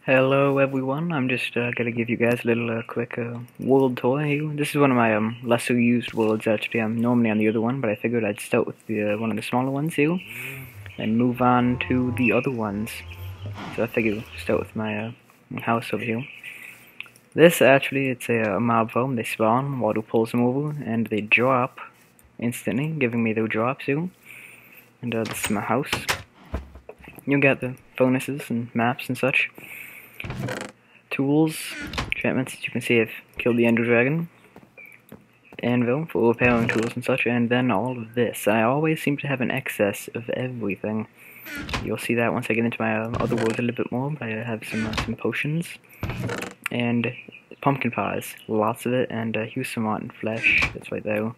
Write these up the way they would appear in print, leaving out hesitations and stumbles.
Hello everyone, I'm just gonna give you guys a little quick world tour here. This is one of my lesser used worlds actually. I'm normally on the other one, but I figured I'd start with the one of the smaller ones here, and move on to the other ones. So I figured start with my house over here. This actually, it's a mob farm. They spawn, water pulls them over, and they drop instantly, giving me their drops here. And this is my house. You get the bonuses and maps and such. Tools, enchantments, as you can see I've killed the Ender Dragon. Anvil for repairing tools and such, and then all of this. I always seem to have an excess of everything. You'll see that once I get into my other world a little bit more, but I have some potions. And pumpkin pies, lots of it, and here's some rotten flesh, that's right there.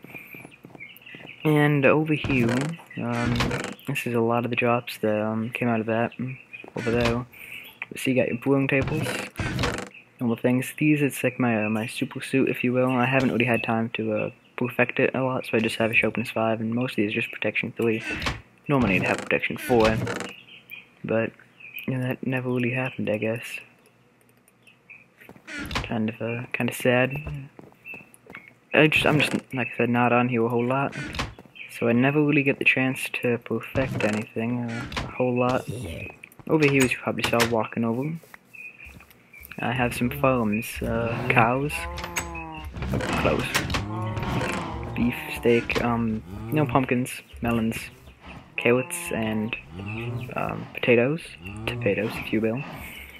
And over here, this is a lot of the drops that came out of that, over there. So you got your brewing tables, normal things. These, it's like my super suit, if you will. I haven't really had time to perfect it a lot, so I just have a sharpness 5, and most of these are just protection 3. Normally I'd have protection 4, but you know, that never really happened, I guess. Kind of sad. I'm just, like I said, not on here a whole lot, so I never really get the chance to perfect anything a whole lot. Over here, as you probably saw walking over, I have some farms, cows, close, beef, steak, pumpkins, melons, carrots, and potatoes, if you will,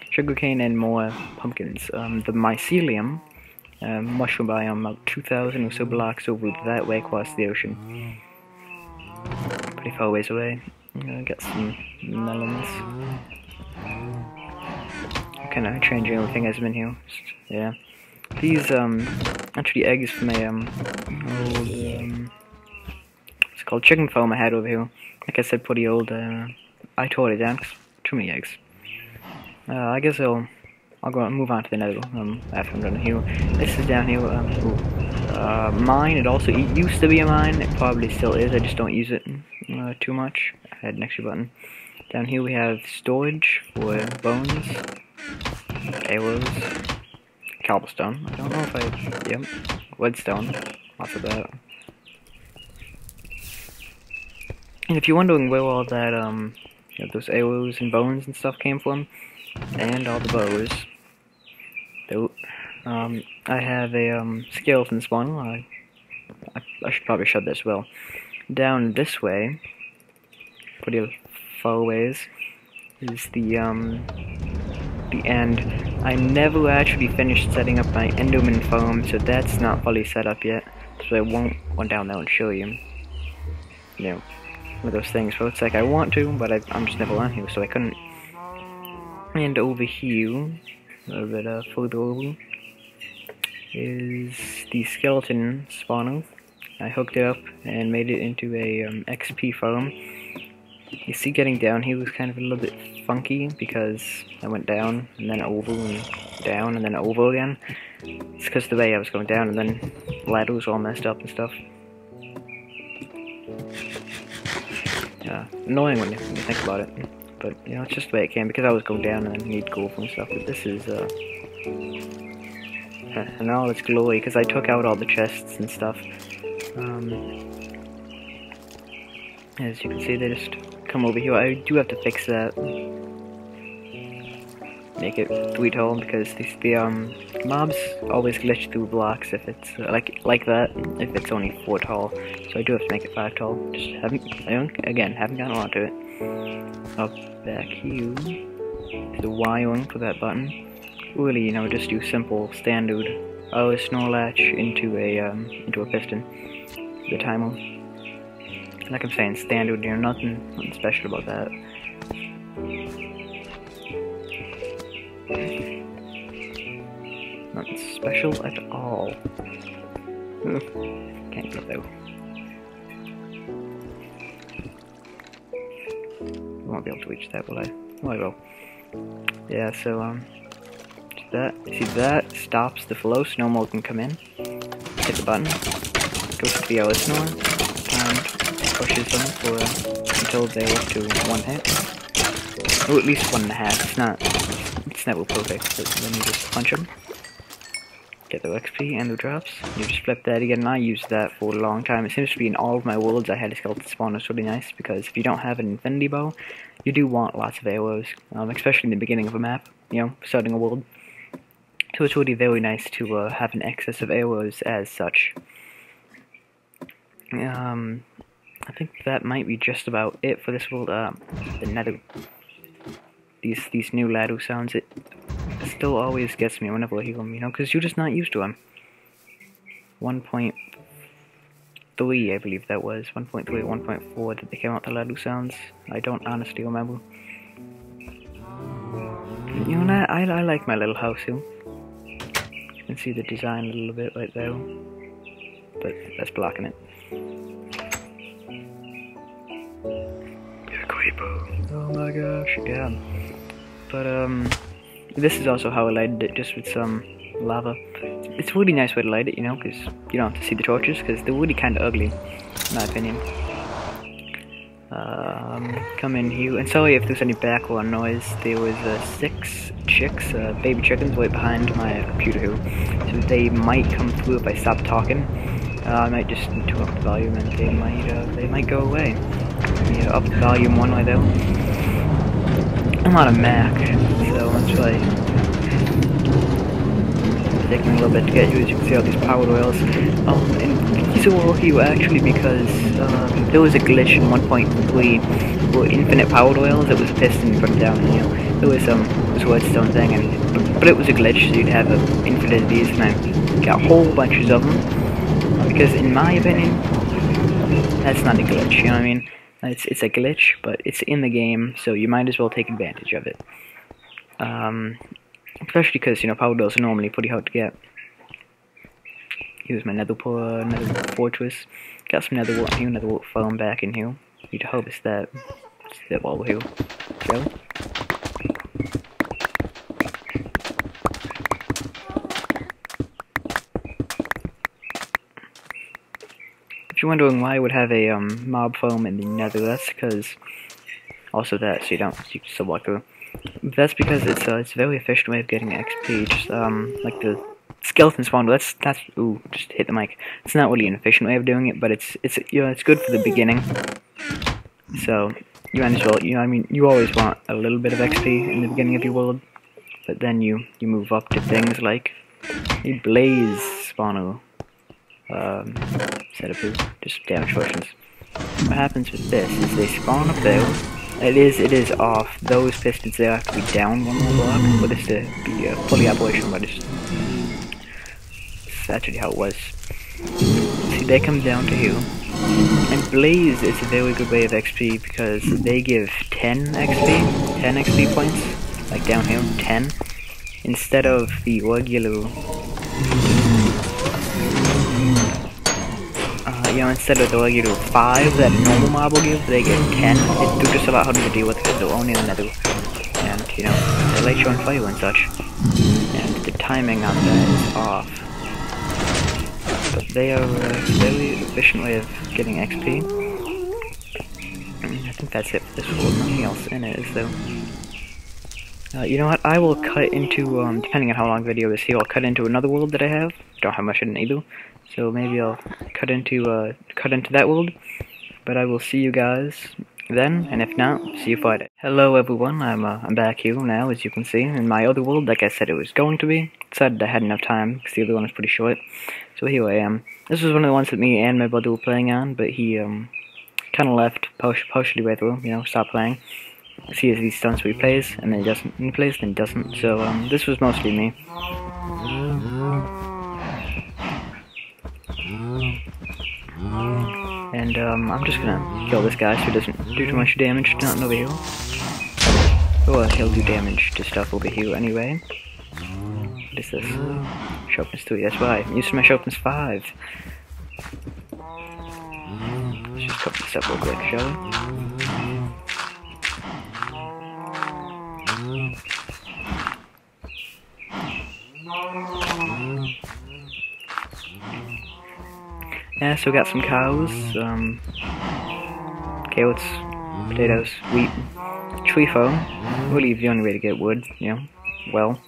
sugarcane, and more pumpkins. The mycelium, mushroom biome, about 2,000 or so blocks over that way across the ocean. Pretty far ways away. Got some melons. I'm kind of changing everything as I'm in here. Yeah. These, actually eggs from a, old, it's called chicken farm I had over here. Like I said, pretty old. I tore it down 'cause too many eggs. I guess I'll go and move on to the nether, after I'm done here. This is down here, mine. It also used to be a mine. It probably still is. I just don't use it too much. I had an extra button. Down here we have storage for bones, arrows, cobblestone. I don't know if I, yep, redstone, lots of that. And if you're wondering where all that, those arrows and bones and stuff came from, and all the bows, I have a skeleton spawn. I should probably shut this well. Down this way, pretty far ways, is the end. I never actually finished setting up my Enderman farm, so that's not fully set up yet. So I won't run down there and show you. You know, one of those things where it's like I want to, but I'm just never on here, so I couldn't. And over here, a little bit further over, is the skeleton spawner. I hooked it up and made it into a XP farm. You see, getting down here was kind of a little bit funky because I went down and then over and down and then over again. It's because the way I was going down, and then ladders were all messed up and stuff. Annoying when you think about it, but you know, it's just the way it came because I was going down and then need go over and stuff. But this is and all its glory because I took out all the chests and stuff. As you can see, they just come over here. I do have to fix that. Make it 3 tall because the mobs always glitch through blocks if it's like that. If it's only 4 tall, so I do have to make it 5 tall. Just haven't gotten around to it. Up back here is the wiring for that button. Really, you know, just do simple standard snore latch into a piston. The timer. Like I'm saying, standard, you know, nothing special about that. Nothing special at all. Can't get though. Won't be able to reach that, will I? Oh, I will. Yeah, so, that, see, that stops the flow so no more can come in. Hit the button. Goes to the snore. And pushes them for until they're up to 1 hit. Or at least 1.5. it's never perfect, but then you just punch them, get the XP and the drops. You just flip that again, and I used that for a long time. It seems to be in all of my worlds I had a skeleton spawn. It's really nice, because if you don't have an infinity bow, you do want lots of arrows, especially in the beginning of a map, starting a world. So it's really very nice to have an excess of arrows as such. I think that might be just about it for this world. The nether, these new ladder sounds, it still always gets me whenever I hear them, because you're just not used to them. 1.3, I believe that was 1.3 or 1.4 that they came out the ladder sounds. I don't honestly remember. I like my little house here. You can see the design a little bit right there, but that's blocking it. Oh my gosh, yeah. But this is also how I lighted it, just with some lava. It's a really nice way to light it, because you don't have to see the torches, because they're really kind of ugly, in my opinion. Come in here, and sorry if there's any background noise. There was 6 chicks, baby chickens, right behind my computer here, so they might come through if I stop talking. I might just turn up the volume, and they might go away. Up the volume one way though. I'm on a Mac, so that's right. It's taking a little bit to get you, as you can see all these powered oils. And these are all here actually because there was a glitch in 1.3 for infinite powered oils. It was a piston you put it down, and there was some redstone thing, but it was a glitch, so you'd have infinite of these, and I got whole bunches of them. Because in my opinion, that's not a glitch, you know what I mean? It's a glitch, but it's in the game, so you might as well take advantage of it. Especially because, power oils are normally pretty hard to get. Here's my nether fortress. Got some nether wart here, nether wart farm back in here. Need to harvest that. Let's do that while we're here. Shall we? If you're wondering why I would have a mob farm in the nether, that's because also that, so you still walk through. That's because it's a very efficient way of getting XP. Just like the skeleton spawn. That's ooh, just hit the mic. It's not really an efficient way of doing it, but it's it's good for the beginning. So you might as well, you always want a little bit of XP in the beginning of your world, but then you move up to things like a blaze spawner. Setup is just damage potions. What happens with this is they spawn up there. It is off. Those pistons there have to be down one more block for this to be fully operational, but it's actually how it was. See, they come down to here. And Blaze is a very good way of XP because they give 10 XP points, like down here, 10, instead of the regular. Instead of the regular 5 that a normal mob will give, they get 10. They're just a lot harder to deal with because they're only in the nether. And, they light you on fire and such. And the timing on that is off. But they are a very efficient way of getting XP. I think that's it for this world. Nothing else in it, is there? You know what? I will cut into, depending on how long the video is here, I'll cut into another world that I have. Don't have much in it either. So maybe I'll cut into that world, but I will see you guys then, and if not, see you Friday. Hello everyone, I'm back here now, as you can see, in my other world, like I said it was going to be. Decided I had enough time, because the other one was pretty short. So here I am. This was one of the ones that me and my brother were playing on, but he, kinda left, partially way through, stopped playing. See as he stunts where he plays, and then he doesn't, and he plays, then he doesn't, so, this was mostly me. And I'm just gonna kill this guy so he doesn't do too much damage to nothing over here. Or he'll do damage to stuff over here anyway. What is this? Sharpness 3, that's why. I'm used to my sharpness 5. Let's just cover this up real quick, shall we? Yeah, so we got some cows, carrots, potatoes, wheat, tree foam. Really the only way to get wood, well.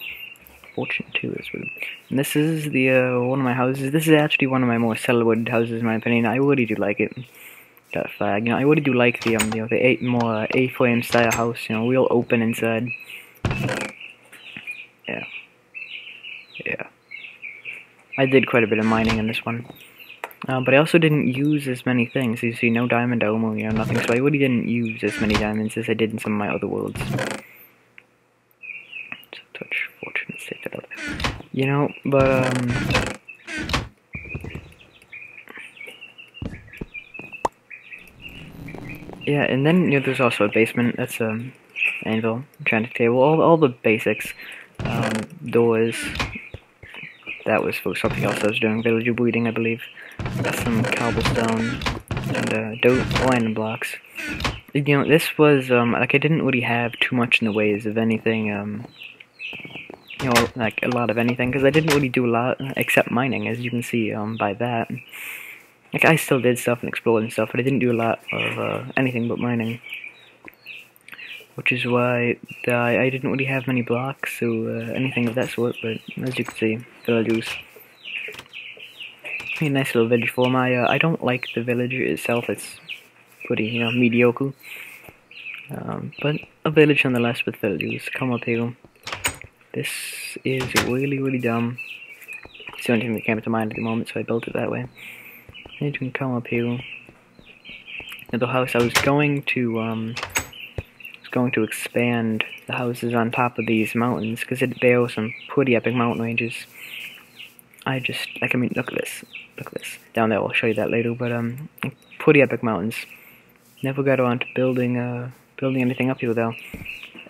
Fortunate too is good. And this is the one of my houses. This is actually one of my more celebrated houses in my opinion. I really do like it. That flag, you know, I really do like the more A-frame style house. You know, real open inside. Yeah. Yeah. I did quite a bit of mining in this one. But I also didn't use as many things. You see, no diamond armor, you know, nothing. So I really didn't use as many diamonds as I did in some of my other worlds. So touch fortune, take that out. You know, but yeah, and then you know, there's also a basement. That's anvil, enchanted table, all the basics. Doors. That was for something else I was doing. Villager breeding, I believe. Some cobblestone and iron blocks. You know, this was like I didn't really have too much in the ways of anything. You know, like a lot of anything, because I didn't really do a lot except mining, as you can see by that. Like I still did stuff and explored and stuff, but I didn't do a lot of anything but mining. Which is why I didn't really have many blocks or anything of that sort, but as you can see, villagers. A nice little village form. I don't like the village itself, it's pretty, you know, mediocre. But a village nonetheless with villagers. Come up here. This is really, really dumb. It's the only thing that came to mind at the moment, so I built it that way. And you can come up here. The house I was going to expand the houses on top of these mountains because there are some pretty epic mountain ranges. I mean, look at this down there. I'll show you that later. But pretty epic mountains. Never got around to building anything up here though.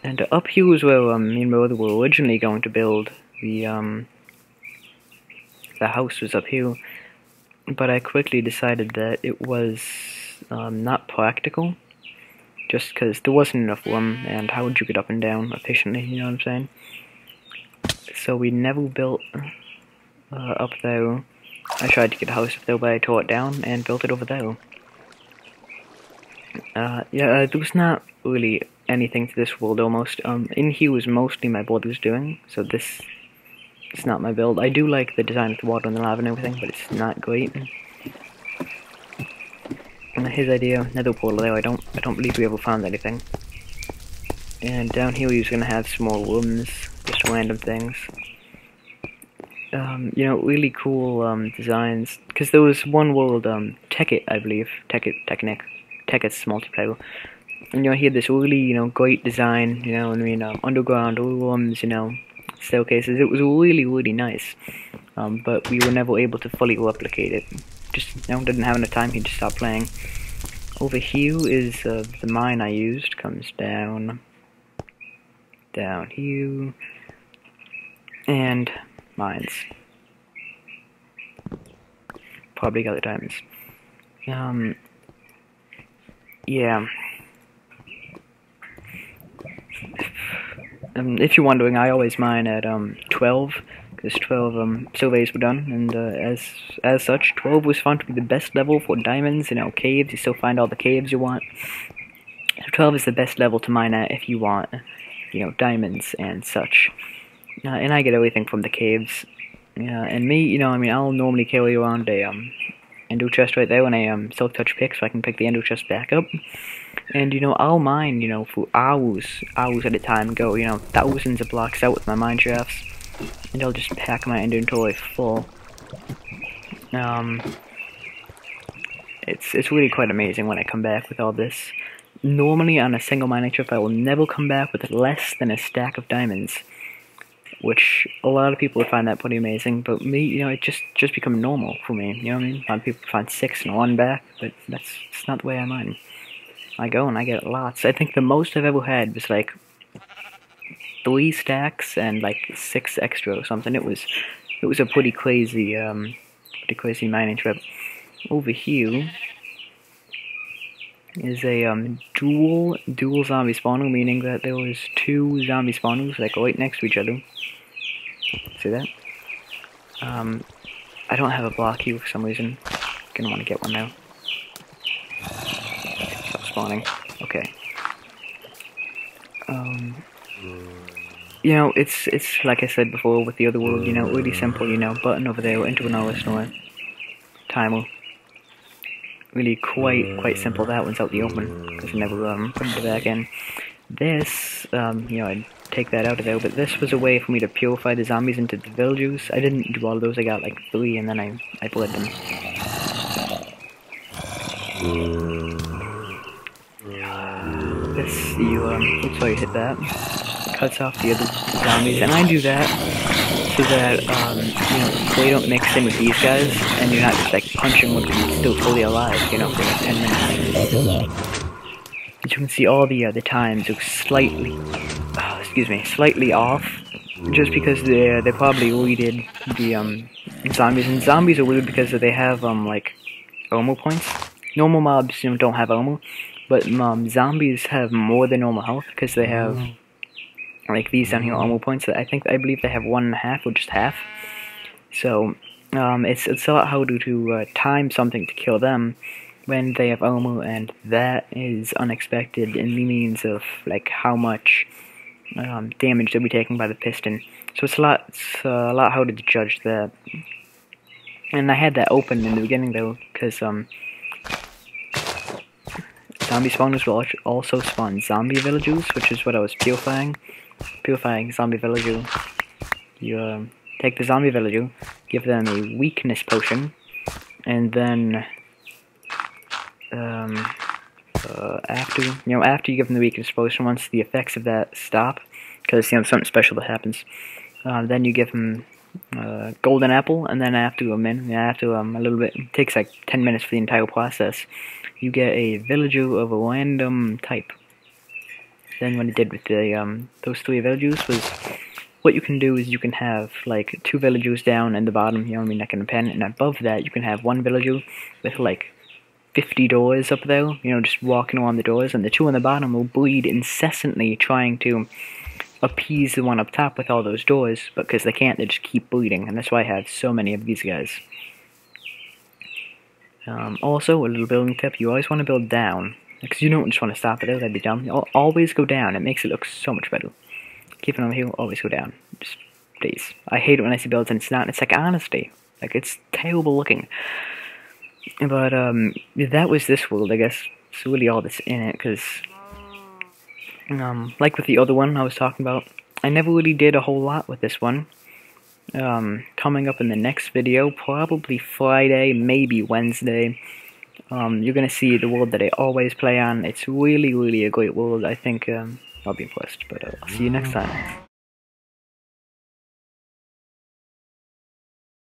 And up here is where me and my brother were originally going to build the house was up here. But I quickly decided that it was not practical. Just because there wasn't enough room, and how would you get up and down efficiently, you know what I'm saying? So we never built up there. I tried to get a house up there, but I tore it down and built it over there. Yeah, there was not really anything to this world almost. In here was mostly my brother's doing, so this is not my build. I do like the design of the water and the lava and everything, but it's not great. His idea, nether portal there, I don't believe we ever found anything. And down here he's gonna have some more rooms, just random things. You know, really cool designs. Because there was one world, Tekkit, I believe, Tekkit's multiplayer. And you know, he had this really, you know, great design. You know, I mean, underground rooms, you know, staircases. It was really, really nice. But we were never able to fully replicate it. Just, you know, didn't have enough time, he just stopped playing. Over here is the mine I used, comes down here, and mines. Probably got the diamonds. Yeah. If you're wondering, I always mine at 12. Because 12 surveys were done, and as such, 12 was found to be the best level for diamonds, you know, caves. You still find all the caves you want. So 12 is the best level to mine at if you want, you know, diamonds and such. And I get everything from the caves. And me, you know, I mean, I'll normally carry around a ender chest right there when I silk touch pick, so I can pick the ender chest back up. And you know, I'll mine, you know, for hours at a time. Go, you know, thousands of blocks out with my mine shafts. And I'll just pack my inventory full. It's really quite amazing when I come back with all this. Normally on a single mining trip I will never come back with less than a stack of diamonds. Which a lot of people would find that pretty amazing, but me, you know, it just become normal for me, you know what I mean? A lot of people find 6 and 1 back, but it's not the way I mine. I go and I get lots. I think the most I've ever had was like 3 stacks and like 6 extra or something. It was a pretty crazy mining trip. Over here is a dual zombie spawner, meaning that there was 2 zombie spawners like right next to each other. See that? I don't have a block here for some reason. Gonna want to get one now. Stop spawning. Okay. you know, it's like I said before with the other world, you know, really simple, you know, button over there, into an hour store, timer. Really quite simple. That one's out the open, because I never put it back in. This, you know, I'd take that out of there, but this was a way for me to purify the zombies into the villagers. I didn't do all of those, I got like 3, and then I bled them. This, oops, sorry, hit that. Cuts off the other zombies, and I do that so that, you know, they don't mix in with these guys, and you're not just like punching one still fully alive, you know, for like 10 minutes. As you can see, all the times are slightly, slightly off, just because they probably weeded the zombies, and zombies are weird because they have like armor points. Normal mobs, you know, don't have armor, but zombies have more than normal health because they have like these down here armor points. I believe they have 1.5 or just half. So it's a lot harder to time something to kill them when they have armor, and that is unexpected in the means of like how much damage they'll be taken by the piston. So it's a lot harder to judge that. And I had that open in the beginning though, because zombie spawners will also spawn zombie villagers, which is what I was purifying. Purifying zombie villager. You take the zombie villager, give them a weakness potion, and then after you give them the weakness potion, once the effects of that stop, because you know something special that happens, then you give them golden apple, and then after a little bit, it takes like 10 minutes for the entire process, you get a villager of a random type. Then what I did with the those 3 villagers was, what you can do is you can have like 2 villagers down in the bottom, you know what I mean, like in a pen, and above that you can have 1 villager with like 50 doors up there, you know, just walking around the doors, and the 2 on the bottom will bleed incessantly trying to appease the one up top with all those doors, but because they can't, they just keep bleeding, and that's why I have so many of these guys. Also, a little building tip, you always want to build down, because you don't just want to stop it there, that'd be dumb. You always go down, it makes it look so much better. Keep it over here, always go down. Just, please. I hate it when I see builds and it's not, it's like honesty. Like, it's terrible looking. But, that was this world, I guess. It's really all that's in it, because, like with the other one I was talking about, I never really did a whole lot with this one. Coming up in the next video, probably Friday, maybe Wednesday, you're gonna see the world that I always play on. It's really a great world. I think, I'll be impressed, but I'll see you next time.